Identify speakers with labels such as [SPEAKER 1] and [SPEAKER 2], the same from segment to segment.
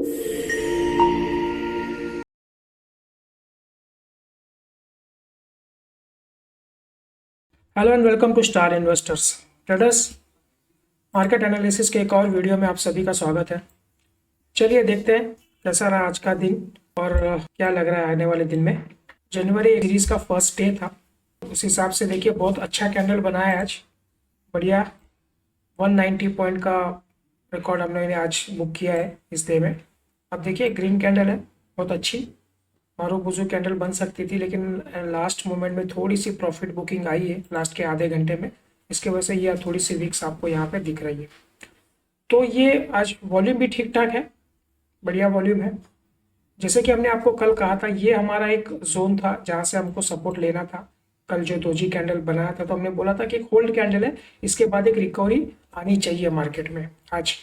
[SPEAKER 1] Hello and welcome to star investors traders. Market analysis के एक और वीडियो में आप सभी का स्वागत है। चलिए देखते हैं कैसा रहा आज का दिन और क्या लग रहा है आने वाले दिन में। जनवरी सीरीज का फर्स्ट डे था, उस हिसाब से देखिए बहुत अच्छा कैंडल बना है आज, बढ़िया 190 पॉइंट का रिकॉर्ड हम लोगों ने आज बुक किया है इस डे में। अब देखिए ग्रीन कैंडल है, बहुत अच्छी मारू बुजू कैंडल बन सकती थी, लेकिन लास्ट मोमेंट में थोड़ी सी प्रॉफिट बुकिंग आई है लास्ट के आधे घंटे में, इसके वजह से ये थोड़ी सी वीक्स आपको यहाँ पे दिख रही है। तो ये आज वॉल्यूम भी ठीक ठाक है, बढ़िया वॉल्यूम है। जैसे कि हमने आपको कल कहा था, ये हमारा एक जोन था जहाँ से हमको सपोर्ट लेना था। कल जो दोजी कैंडल बनाया था तो हमने बोला था कि एक होल्ड कैंडल है, इसके बाद एक रिकवरी आनी चाहिए मार्केट में आज।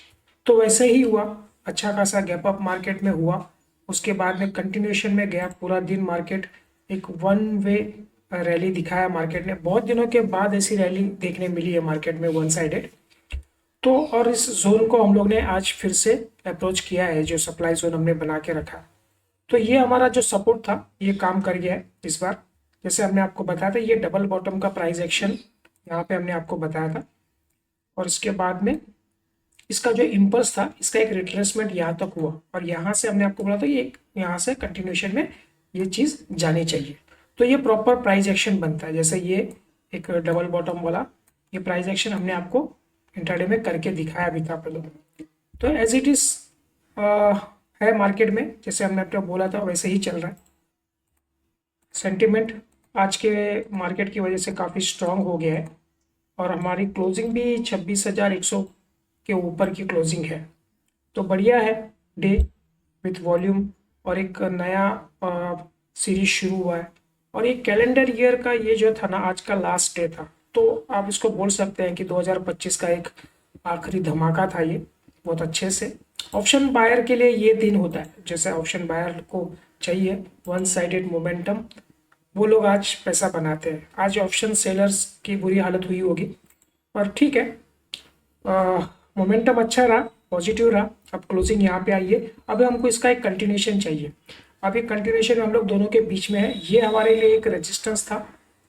[SPEAKER 1] तो वैसे ही हुआ, अच्छा खासा गैप अप मार्केट में हुआ, उसके बाद में कंटिन्यूएशन में गया पूरा दिन मार्केट, एक वन वे रैली दिखाया मार्केट ने। बहुत दिनों के बाद ऐसी रैली देखने मिली है मार्केट में वन साइडेड। तो और इस जोन को हम लोग ने आज फिर से अप्रोच किया है, जो सप्लाई जोन हमने बना के रखा। तो ये हमारा जो सपोर्ट था ये काम कर गया है इस बार। जैसे हमने आपको बताया था, ये डबल बॉटम का प्राइस एक्शन यहाँ पे हमने आपको बताया था, और इसके बाद में इसका जो इम्पल्स था, इसका एक रिट्रेसमेंट यहाँ तक हुआ, और यहाँ से हमने आपको बोला था ये यहाँ से कंटिन्यूएशन में ये चीज़ जानी चाहिए। तो ये प्रॉपर प्राइस एक्शन बनता है। जैसे ये एक डबल बॉटम वाला ये प्राइस एक्शन हमने आपको इंट्राडे में करके दिखाया भी था पहले। तो एज इट इज है मार्केट में, जैसे हमने आपको बोला था वैसे ही चल रहा है। सेंटिमेंट आज के मार्केट की वजह से काफ़ी स्ट्रांग हो गया है, और हमारी क्लोजिंग भी 26,100 के ऊपर की क्लोजिंग है। तो बढ़िया है डे विथ वॉल्यूम, और एक नया सीरीज शुरू हुआ है। और ये कैलेंडर ईयर का ये जो था ना, आज का लास्ट डे था, तो आप इसको बोल सकते हैं कि 2025 का एक आखिरी धमाका था ये, बहुत अच्छे से। ऑप्शन बायर के लिए ये दिन होता है, जैसे ऑप्शन बायर को चाहिए वन साइडेड मोमेंटम, वो लोग आज पैसा बनाते हैं। आज ऑप्शन सेलर्स की बुरी हालत हुई होगी, पर ठीक है, मोमेंटम अच्छा रहा, पॉजिटिव रहा। अब क्लोजिंग यहाँ पे आई है, अब हमको इसका एक कंटिन्यूएशन चाहिए। अब ये कंटिन्यूएशन हम लोग दोनों के बीच में है, ये हमारे लिए एक रेजिस्टेंस था,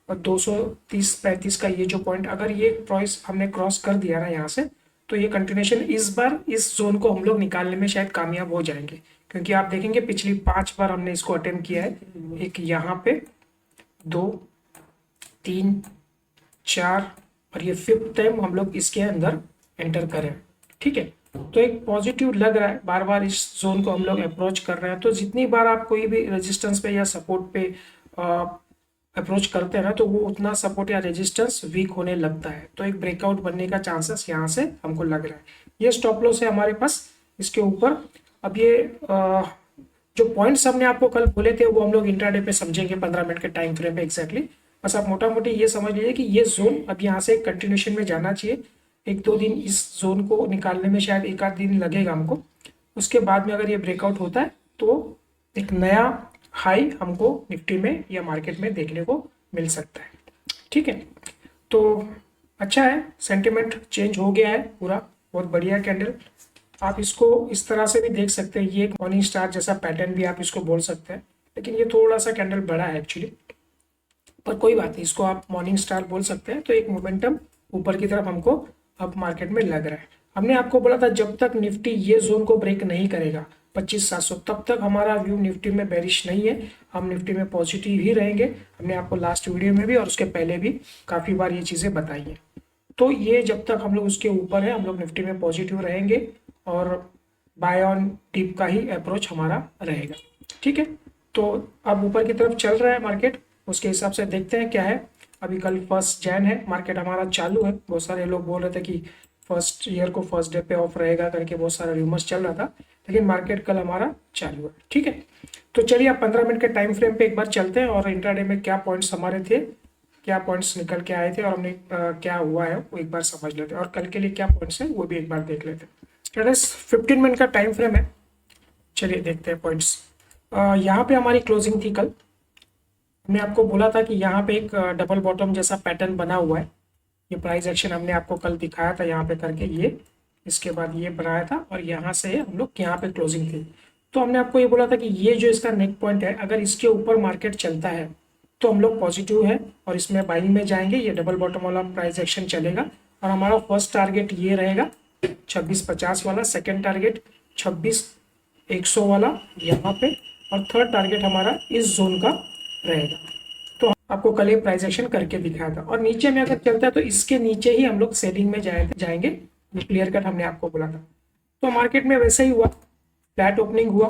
[SPEAKER 1] और 230-35 का ये जो पॉइंट, अगर ये प्राइस हमने क्रॉस कर दिया ना यहाँ से, तो ये कंटिन्यूएशन इस बार इस जोन को हम लोग निकालने में शायद कामयाब हो जाएंगे। क्योंकि आप देखेंगे पिछली 5 बार हमने इसको अटेम्प्ट किया है, एक यहाँ पे 2, 3, 4, और ये 5th टाइम हम लोग इसके अंदर एंटर करें। ठीक है, तो एक पॉजिटिव लग रहा है, बार बार इस जोन को हम लोग अप्रोच कर रहे हैं। तो जितनी बार आप कोई भी रेजिस्टेंस पे या सपोर्ट पे अप्रोच करते हैं ना, तो वो उतना सपोर्ट या रेजिस्टेंस वीक होने लगता है। तो एक ब्रेकआउट बनने का चांसेस यहाँ से हमको लग रहा है। ये स्टॉप लॉस है हमारे पास इसके ऊपर। अब ये जो पॉइंट्स हमने आपको कल बोले थे वो हम लोग इंट्राडे पे समझेंगे 15 मिनट के टाइम फ्रेम पे एग्जैक्टली। बस आप मोटा मोटी ये समझ लीजिए कि ये जोन अब यहाँ से कंटिन्यूएशन में जाना चाहिए। 1-2 दिन इस जोन को निकालने में शायद 1 आध दिन लगेगा हमको। उसके बाद में अगर ये ब्रेकआउट होता है तो एक नया हाई हमको निफ्टी में या मार्केट में देखने को मिल सकता है। ठीक है, तो अच्छा है, सेंटिमेंट चेंज हो गया है पूरा, बहुत बढ़िया कैंडल। आप इसको इस तरह से भी देख सकते हैं, ये एक मॉर्निंग स्टार जैसा पैटर्न भी आप इसको बोल सकते हैं, लेकिन ये थोड़ा सा कैंडल बड़ा है एक्चुअली, पर कोई बात नहीं, इसको आप मॉर्निंग स्टार बोल सकते हैं। तो एक मोमेंटम ऊपर की तरफ हमको अब मार्केट में लग रहा है। हमने आपको बोला था जब तक निफ्टी ये जोन को ब्रेक नहीं करेगा 25,700, तब तक हमारा व्यू निफ्टी में बेरिश नहीं है, हम निफ्टी में पॉजिटिव ही रहेंगे। हमने आपको लास्ट वीडियो में भी और उसके पहले भी काफ़ी बार ये चीज़ें बताई हैं। तो ये जब तक हम लोग उसके ऊपर है, हम लोग निफ्टी में पॉजिटिव रहेंगे, और बाय ऑन टिप का ही अप्रोच हमारा रहेगा। ठीक है, तो अब ऊपर की तरफ चल रहा है मार्केट, उसके हिसाब से देखते हैं क्या है। अभी कल 1 जैन है, मार्केट हमारा चालू है। बहुत सारे लोग बोल रहे थे कि फर्स्ट ईयर को फर्स्ट डे पे ऑफ रहेगा करके, बहुत सारा रूमर्स चल रहा था, लेकिन मार्केट कल हमारा चालू है। ठीक है, तो चलिए आप 15 मिनट के टाइम फ्रेम पे एक बार चलते हैं, और इंट्राडे में क्या पॉइंट्स हमारे थे, क्या पॉइंट्स निकल के आए थे, और हमने क्या हुआ है वो एक बार समझ लेते हैं, और कल के लिए क्या पॉइंट्स है वो भी एक बार देख लेते हैं। 15 मिनट का टाइम फ्रेम है, चलिए देखते हैं पॉइंट्स। यहाँ पे हमारी क्लोजिंग थी कल, हमने आपको बोला था कि यहाँ पे एक डबल बॉटम जैसा पैटर्न बना हुआ है। ये प्राइस एक्शन हमने आपको कल दिखाया था यहाँ पे करके, ये इसके बाद ये बनाया था और यहाँ से हम लोग यहाँ पे क्लोजिंग थी। तो हमने आपको ये बोला था कि ये जो इसका नेक पॉइंट है, अगर इसके ऊपर मार्केट चलता है तो हम लोग पॉजिटिव है और इसमें बाइंग में जाएंगे। ये डबल बॉटम वाला प्राइस एक्शन चलेगा और हमारा फर्स्ट टारगेट ये रहेगा 2650 वाला, सेकेंड टारगेट 26100 वाला यहाँ पे, और थर्ड टारगेट हमारा इस जोन का रहेगा। तो आपको कल ये प्राइस एक्शन करके दिखाया था, और नीचे में अगर चलता है तो इसके नीचे ही हम लोग सेलिंग में जाएंगे। क्लियर कट हमने आपको बोला था। तो मार्केट में वैसे ही हुआ, फ्लैट ओपनिंग हुआ,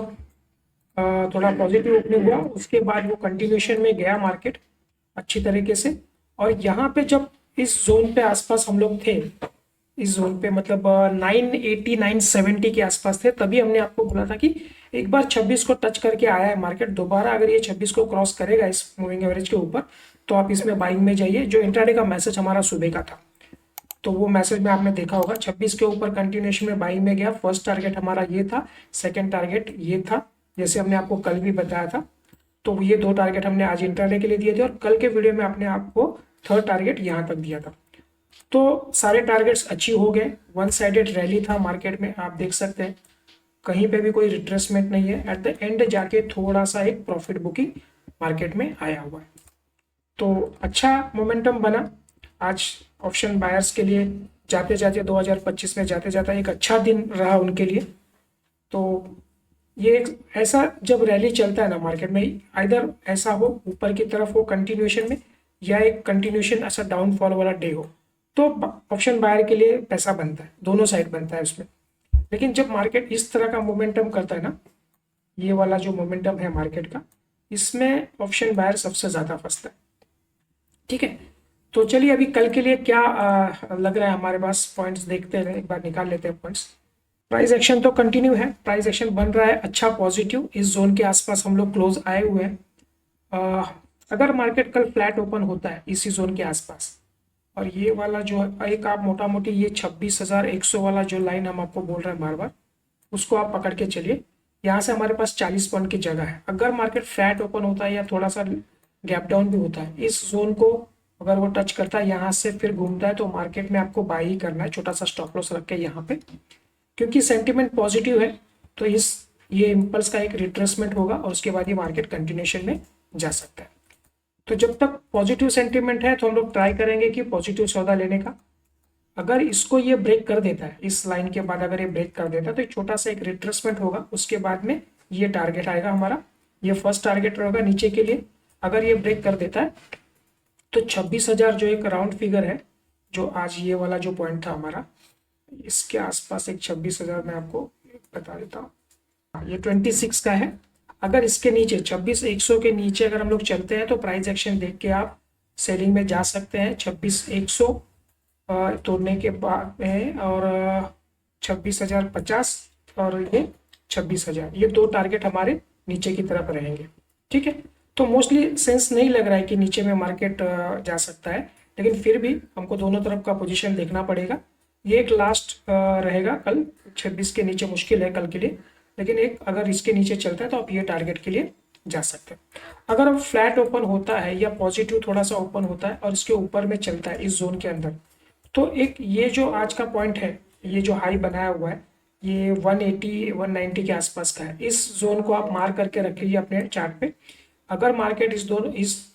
[SPEAKER 1] थोड़ा पॉजिटिव ओपनिंग हुआ, उसके बाद वो कंटिन्यूशन में गया मार्केट अच्छी तरीके से। और यहाँ पे जब इस जोन पे आसपास हम लोग थे, इस जोन पे मतलब 980 970 के आसपास थे, तभी हमने आपको बोला था कि एक बार 26 को टच करके आया है मार्केट, दोबारा अगर ये 26 को क्रॉस करेगा इस मूविंग एवरेज के ऊपर तो आप इसमें बाइंग में जाइए। जो इंट्राडे का मैसेज हमारा सुबह का था, तो वो मैसेज में आपने देखा होगा 26 के ऊपर कंटिन्यूएशन में बाइंग में गया। फर्स्ट टारगेट हमारा ये था, सेकंड टारगेट ये था, जैसे हमने आपको कल भी बताया था। तो ये दो टारगेट हमने आज इंट्राडे के लिए दिए थे और कल के वीडियो में आपने आपको थर्ड टारगेट यहाँ तक दिया था। तो सारे टारगेट्स अचीव हो गए। वन साइडेड रैली था मार्केट में, आप देख सकते हैं कहीं पे भी कोई रिट्रेसमेंट नहीं है। एट द एंड जाके थोड़ा सा एक प्रॉफिट बुकिंग मार्केट में आया हुआ है। तो अच्छा मोमेंटम बना आज ऑप्शन बायर्स के लिए। जाते जाते 2025 में जाते जाता एक अच्छा दिन रहा उनके लिए। तो ये एक ऐसा जब रैली चलता है ना मार्केट में, आइदर ऐसा हो ऊपर की तरफ हो कंटिन्यूएशन में, या एक कंटिन्यूएशन ऐसा डाउनफॉल वाला डे हो, तो ऑप्शन बायर के लिए पैसा बनता है, दोनों साइड बनता है उसमें। लेकिन जब मार्केट इस तरह का मोमेंटम करता है ना, ये वाला जो मोमेंटम है मार्केट का, इसमें ऑप्शन बायर सबसे ज़्यादा फंसता है। ठीक है, तो चलिए अभी कल के लिए क्या लग रहा है हमारे पास, पॉइंट्स देखते हैं, एक बार निकाल लेते हैं पॉइंट्स। प्राइस एक्शन तो कंटिन्यू है, प्राइस एक्शन बन रहा है अच्छा पॉजिटिव। इस जोन के आसपास हम लोग क्लोज आए हुए हैं। अगर मार्केट कल फ्लैट ओपन होता है इसी जोन के आसपास, और ये वाला जो एक आप मोटा मोटी ये 26,100 वाला जो लाइन हम आपको बोल रहे हैं बार बार, उसको आप पकड़ के चलिए। यहाँ से हमारे पास 40 पॉइंट की जगह है। अगर मार्केट फ्लैट ओपन होता है या थोड़ा सा गैप डाउन भी होता है, इस जोन को अगर वो टच करता है यहाँ से फिर घूमता है, तो मार्केट में आपको बाई ही करना है, छोटा सा स्टॉप लॉस रख के यहाँ पे, क्योंकि सेंटिमेंट पॉजिटिव है। तो ये इम्पल्स का एक रिट्रेसमेंट होगा और उसके बाद ये मार्केट कंटिन्यूएशन में जा सकता है। तो जब तक पॉजिटिव सेंटिमेंट है तो हम लोग ट्राई करेंगे कि पॉजिटिव सौदा लेने का। अगर इसको ये ब्रेक कर देता है, इस लाइन के बाद अगर ये ब्रेक कर देता है, तो एक छोटा सा एक रिट्रेसमेंट होगा, उसके बाद में ये टारगेट आएगा हमारा, ये फर्स्ट टारगेट रहेगा नीचे के लिए। अगर ये ब्रेक कर देता है तो 26,000 जो एक राउंड फिगर है, जो आज ये वाला जो पॉइंट था हमारा, इसके आसपास एक 26,000 मैं आपको बता देता हूँ, ये 26 का है। अगर इसके नीचे 26,100 के नीचे अगर हम लोग चलते हैं तो प्राइस एक्शन देख के आप सेलिंग में जा सकते हैं। 26,100 तोड़ने के बाद में, और 26,050 और ये 26,000, ये दो टारगेट हमारे नीचे की तरफ रहेंगे। ठीक है, तो मोस्टली सेंस नहीं लग रहा है कि नीचे में मार्केट जा सकता है, लेकिन फिर भी हमको दोनों तरफ का पोजीशन देखना पड़ेगा। ये एक लास्ट रहेगा कल, 26 के नीचे मुश्किल है कल के लिए, लेकिन एक अगर इसके नीचे चलता है तो आप ये टारगेट के लिए जा सकते हैं। अगर अब फ्लैट ओपन होता है या पॉजिटिव थोड़ा सा ओपन होता है और इसके ऊपर में चलता है इस जोन के अंदर, तो एक ये जो आज का पॉइंट है, ये जो हाई बनाया हुआ है, ये 180 190 के आसपास का है। इस जोन को आप मार करके रखिए अपने चार्ट पे। अगर मार्केट इस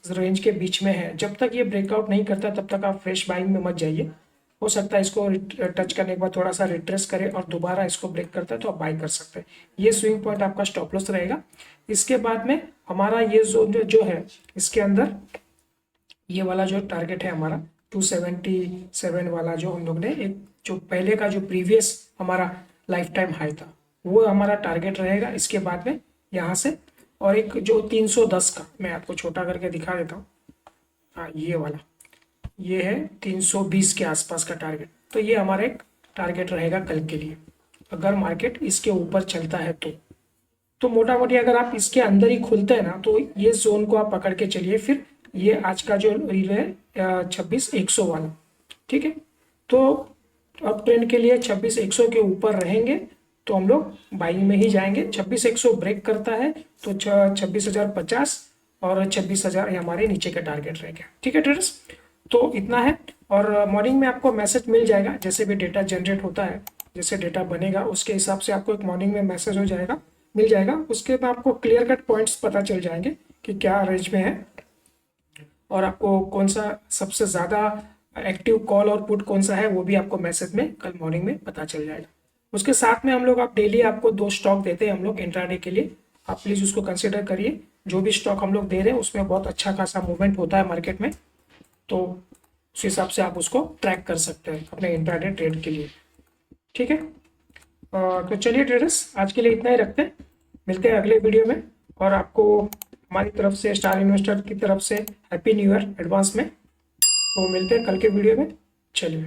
[SPEAKER 1] रेंज के बीच में है, जब तक ये ब्रेकआउट नहीं करता तब तक आप फ्रेश बाइंग में मत जाइए। हो सकता है इसको टच करने के बाद थोड़ा सा रिट्रेस करे और दोबारा इसको ब्रेक करता है तो आप बाई कर सकते हैं। ये स्विंग पॉइंट आपका स्टॉप लॉस रहेगा। इसके बाद में हमारा ये जोन जो है, इसके अंदर ये वाला जो टारगेट है हमारा 277 वाला, जो हम लोग ने एक जो पहले का जो प्रीवियस हमारा लाइफ टाइम हाई था, वो हमारा टारगेट रहेगा। इसके बाद में यहाँ से, और एक जो 310 का मैं आपको छोटा करके दिखा देता हूँ, हाँ ये वाला, ये है 320 के आसपास का टारगेट। तो ये हमारा एक टारगेट रहेगा कल के लिए, अगर मार्केट इसके ऊपर चलता है तो मोटा मोटी अगर आप इसके अंदर ही खुलते हैं ना, तो ये जोन को आप पकड़ के चलिए। फिर ये आज का जो रील है 26,100 वाला, ठीक है, तो अब ट्रेंड के लिए 26,100 के ऊपर रहेंगे तो हम लोग बाइंग में ही जाएंगे। 26,100 ब्रेक करता है तो 26,050 और 26,000 हमारे नीचे के टारगेट रहेंगे। ठीक है ट्रेडर्स, तो इतना है। और मॉर्निंग में आपको मैसेज मिल जाएगा जैसे भी डेटा जनरेट होता है, जैसे डेटा बनेगा उसके हिसाब से आपको एक मॉर्निंग में मैसेज हो जाएगा, मिल जाएगा। उसके बाद आपको क्लियर कट पॉइंट्स पता चल जाएंगे कि क्या रेंज में है और आपको कौन सा सबसे ज़्यादा एक्टिव कॉल और पुट कौन सा है वो भी आपको मैसेज में कल मॉर्निंग में पता चल जाएगा। उसके साथ में हम लोग आप डेली आपको 2 स्टॉक देते हैं हम लोग इंट्राडे के लिए, आप प्लीज़ उसको कंसिडर करिए। जो भी स्टॉक हम लोग दे रहे हैं उसमें बहुत अच्छा खासा मूवमेंट होता है मार्केट में, तो उस हिसाब से आप उसको ट्रैक कर सकते हैं अपने इंट्राडे ट्रेड के लिए। ठीक है, तो चलिए ट्रेडर्स आज के लिए इतना ही रखते हैं, मिलते हैं अगले वीडियो में। और आपको हमारी तरफ से, स्टार इन्वेस्टर की तरफ से हैप्पी न्यू ईयर एडवांस में। तो मिलते हैं कल के वीडियो में। चलिए।